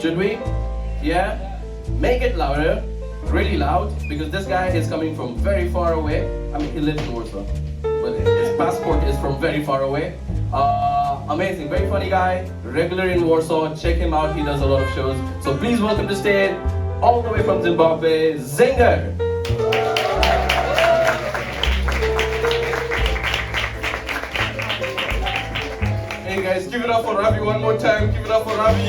Should we? Yeah? Make it louder, really loud, because this guy is coming from very far away. I mean, he lives in Warsaw, but his passport is from very far away. Amazing, very funny guy, regular in Warsaw. Check him out, he does a lot of shows. So please welcome to stage, all the way from Zimbabwe, Zinger. Hey guys, give it up for Ravi one more time. Give it up for Ravi.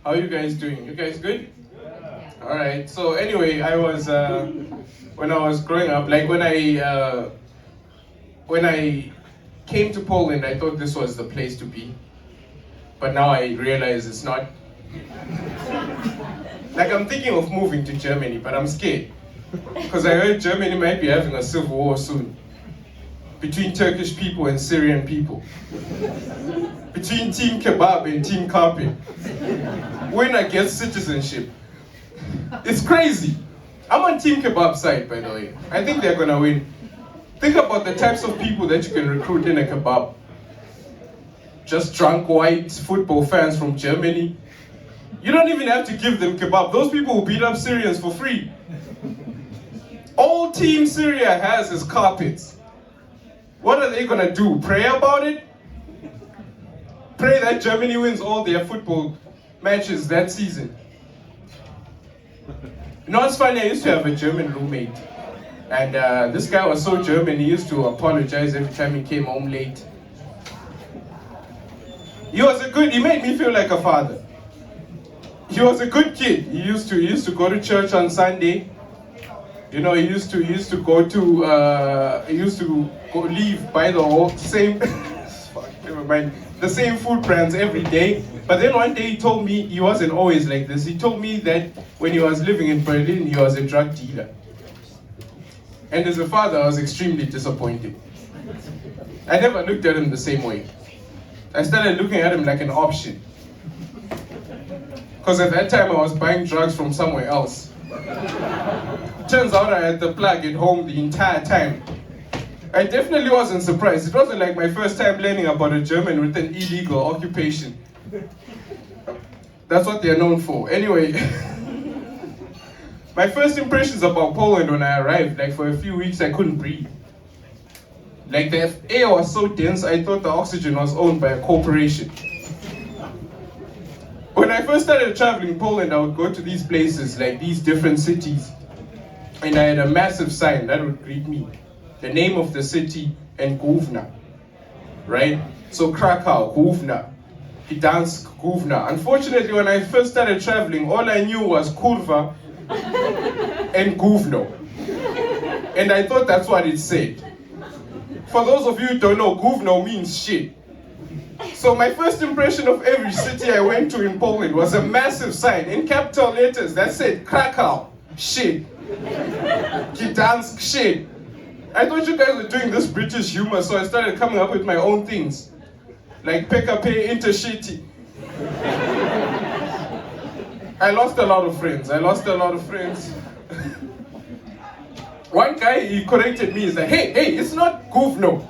How are you guys doing? You guys good? Yeah. All right. So anyway, I was when I was growing up, like when I came to Poland, I thought this was the place to be, but now I realize it's not. Like I'm thinking of moving to Germany, but I'm scared. Because I heard Germany might be having a civil war soon. Between Turkish people and Syrian people. Between Team Kebab and Team Carpet. Winner gets citizenship. It's crazy. I'm on Team Kebab side, by the way. I think they're gonna win. Think about the types of people that you can recruit in a kebab. Just drunk white football fans from Germany. You don't even have to give them kebab. Those people will beat up Syrians for free. All Team Syria has is carpets. What are they gonna do? Pray about it? Pray that Germany wins all their football matches that season. You know what's funny? I used to have a German roommate. And this guy was so German, he used to apologize every time he came home late. He made me feel like a father. He was a good kid. He used to go to church on Sunday. You know, he used to leave by the same the same food brands every day. But then one day he told me he wasn't always like this. He told me that when he was living in Berlin, he was a drug dealer. And as a father, I was extremely disappointed. I never looked at him the same way. I started looking at him like an option. Because at that time I was buying drugs from somewhere else. Turns out I had the plug at home the entire time. I definitely wasn't surprised. It wasn't like my first time learning about a German with an illegal occupation. That's what they're known for. Anyway, my first impressions about Poland when I arrived, like for a few weeks I couldn't breathe. Like the air was so dense, I thought the oxygen was owned by a corporation. When I first started traveling Poland, I would go to these places, like these different cities. And I had a massive sign that would greet me. The name of the city and Główna, right? So Krakow, Główna, Gdansk, Główna. Unfortunately, when I first started traveling, all I knew was Kurwa and Gówno. And I thought that's what it said. For those of you who don't know, Gówno means shit. So my first impression of every city I went to in Poland was a massive sign in capital letters that said Krakow, shit. Gdansk, shit. I thought you guys were doing this British humor, so I started coming up with my own things. Like PKP, Intercity. I lost a lot of friends. One guy, he corrected me, he's like, hey, it's not Gówno,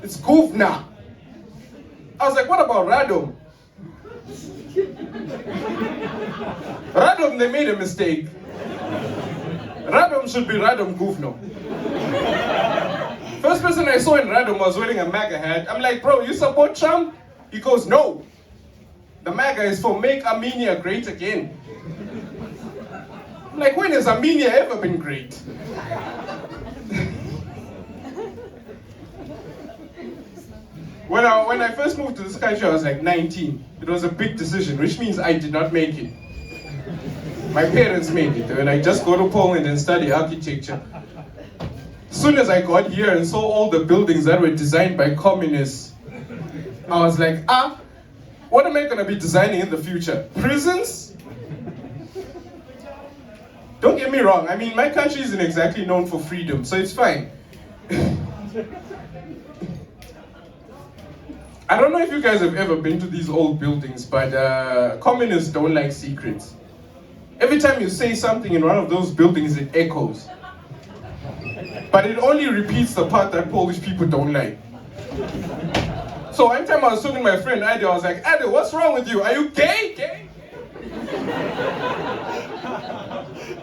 it's Główna. I was like, what about Radom? Radom, they made a mistake. Radom should be Radom Gówno. First person I saw in Radom was wearing a MAGA hat. I'm like, bro, you support Trump? He goes, no. The MAGA is for Make Armenia Great Again. I'm like, when has Armenia ever been great? When I first moved to this country, I was like 19. It was a big decision, which means I did not make it. My parents made it. They were like, just go to Poland and study architecture. As soon as I got here and saw all the buildings that were designed by communists, I was like, what am I going to be designing in the future? Prisons? Don't get me wrong, I mean, my country isn't exactly known for freedom, so it's fine. I don't know if you guys have ever been to these old buildings, but communists don't like secrets. Every time you say something in one of those buildings, it echoes. But it only repeats the part that Polish people don't like. So one time I was talking to my friend Adi, I was like, Adi, what's wrong with you? Are you gay? Gay?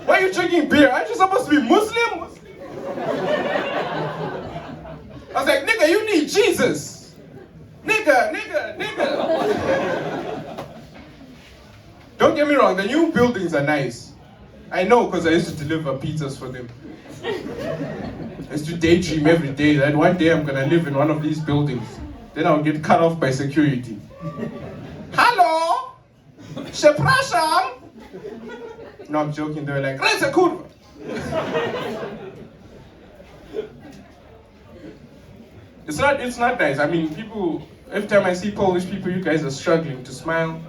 Why are you drinking beer? Aren't you supposed to be Muslim? I was like, nigga, you need Jesus. Nigga. Don't get me wrong, the new buildings are nice. I know because I used to deliver pizzas for them. I used to daydream every day that one day I'm gonna live in one of these buildings. Then I'll get cut off by security. Hello? Przepraszam? No, I'm joking. They were like, Reza kurwa. It's not nice. I mean, people, every time I see Polish people, you guys are struggling to smile.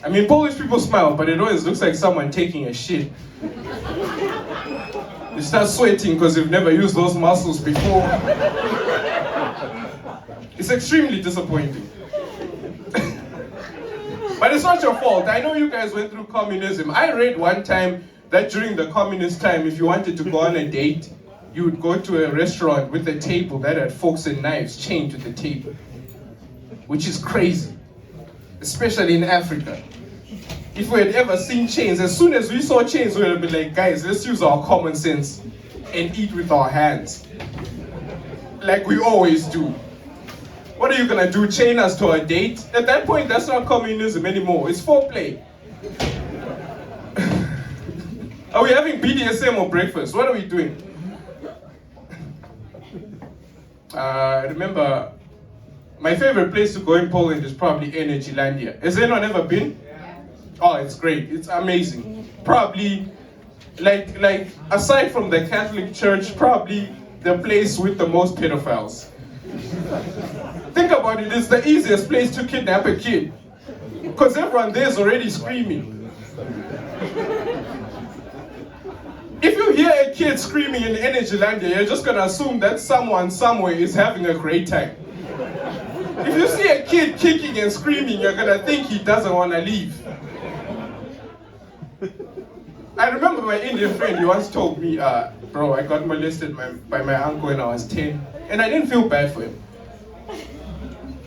I mean, Polish people smile, but it always looks like someone taking a shit. You start sweating because you've never used those muscles before. It's extremely disappointing. But it's not your fault. I know you guys went through communism. I read one time that during the communist time, if you wanted to go on a date, you would go to a restaurant with a table that had forks and knives chained to the table. Which is crazy. Especially in Africa. If we had ever seen chains, as soon as we saw chains, we would be like, guys, let's use our common sense and eat with our hands. Like we always do. What are you gonna do, chain us to a date? At that point, that's not communism anymore, it's foreplay. Are we having BDSM or breakfast? What are we doing? I remember, my favorite place to go in Poland is probably Energylandia. Has anyone ever been? Oh, it's great. It's amazing. Probably, like aside from the Catholic Church, probably the place with the most pedophiles. Think about it. It's the easiest place to kidnap a kid, because everyone there is already screaming. If you hear a kid screaming in Energylandia, you're just gonna assume that someone somewhere is having a great time. If you see a kid kicking and screaming, you're gonna think he doesn't want to leave. I remember my Indian friend, he once told me, bro, I got molested by my uncle when I was 10, and I didn't feel bad for him.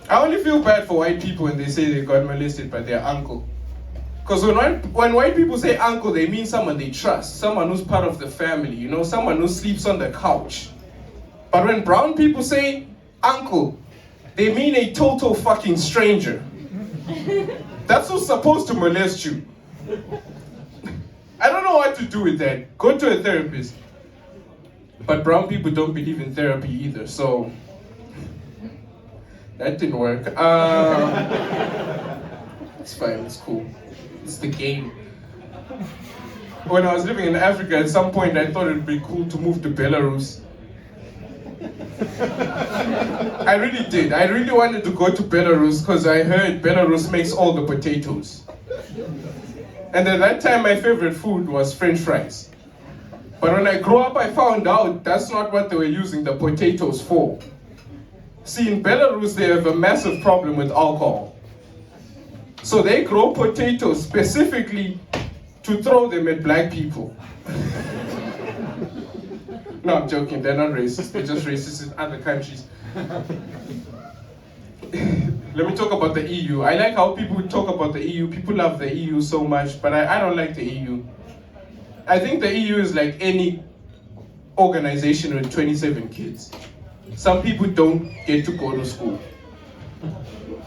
I only feel bad for white people when they say they got molested by their uncle. Because when white people say uncle, they mean someone they trust, someone who's part of the family, you know, someone who sleeps on the couch. But when brown people say uncle, they mean a total fucking stranger. That's who's supposed to molest you. I don't know what to do with that. Go to a therapist. But brown people don't believe in therapy either, so that didn't work. It's fine, it's cool. It's the game. When I was living in Africa, at some point I thought it'd be cool to move to Belarus. I really did. I really wanted to go to Belarus because I heard Belarus makes all the potatoes. And at that time, my favorite food was French fries. But when I grew up, I found out that's not what they were using the potatoes for. See, in Belarus, they have a massive problem with alcohol. So they grow potatoes specifically to throw them at black people. No, I'm joking, they're not racist. They're just racist in other countries. Let me talk about the EU. I like how people talk about the EU. People love the EU so much, but I don't like the EU. I think the EU is like any organization with 27 kids. Some people don't get to go to school.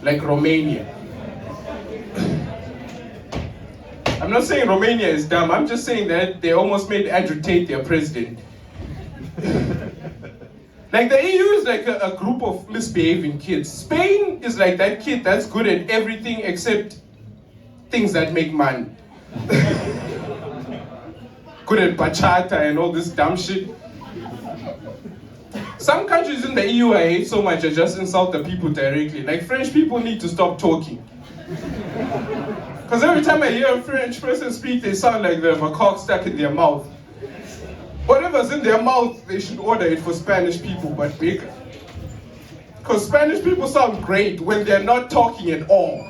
Like Romania. I'm not saying Romania is dumb, I'm just saying that they almost made Andrew Tate their president. Like the EU is like a group of misbehaving kids. Spain is like that kid that's good at everything except things that make money. Good at bachata and all this dumb shit. Some countries in the EU I hate so much I just insult the people directly. Like French people need to stop talking. Because every time I hear a French person speak, they sound like they have a cock stuck in their mouth. Whatever's in their mouth, they should order it for Spanish people, but bigger. Because Spanish people sound great when they're not talking at all.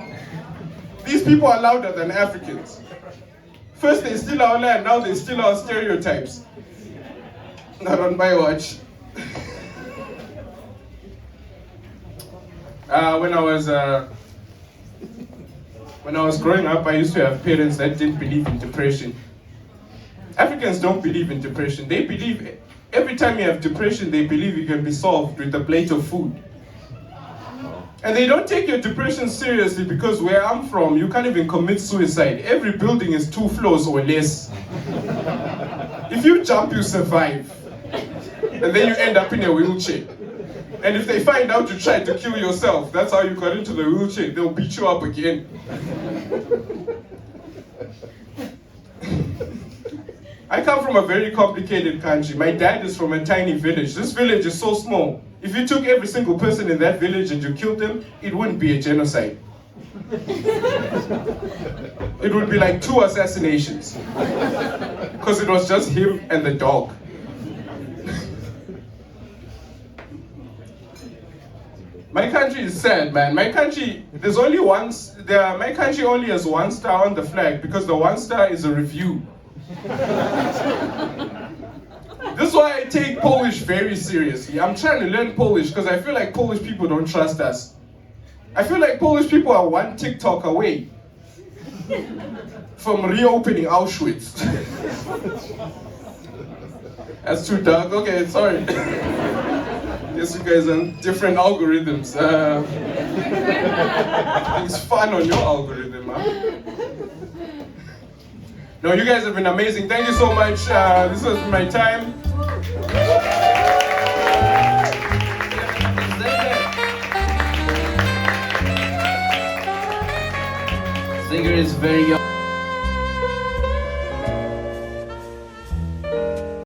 These people are louder than Africans. First they steal our land, now they steal our stereotypes. Not on my watch. When I was growing up, I used to have parents that didn't believe in depression. Africans don't believe in depression. They believe every time you have depression, they believe it can be solved with a plate of food. And they don't take your depression seriously because where I'm from, you can't even commit suicide. Every building is 2 floors or less. If you jump, you survive. And then you end up in a wheelchair. And if they find out you tried to kill yourself, that's how you got into the wheelchair, they'll beat you up again. I come from a very complicated country. My dad is from a tiny village. This village is so small. If you took every single person in that village and you killed them, it wouldn't be a genocide. It would be like 2 assassinations. Because it was just him and the dog. My country is sad, man. My country, my country only has 1 star on the flag because the 1 star is a review. This is why I take Polish very seriously. I'm trying to learn Polish because I feel like Polish people don't trust us. I feel like Polish people are 1 TikTok away from reopening Auschwitz. That's too dark. Okay, sorry. Guess you guys are on different algorithms. It's fun on your algorithm, huh? No, you guys have been amazing. Thank you so much. This was my time. Zinger is very young.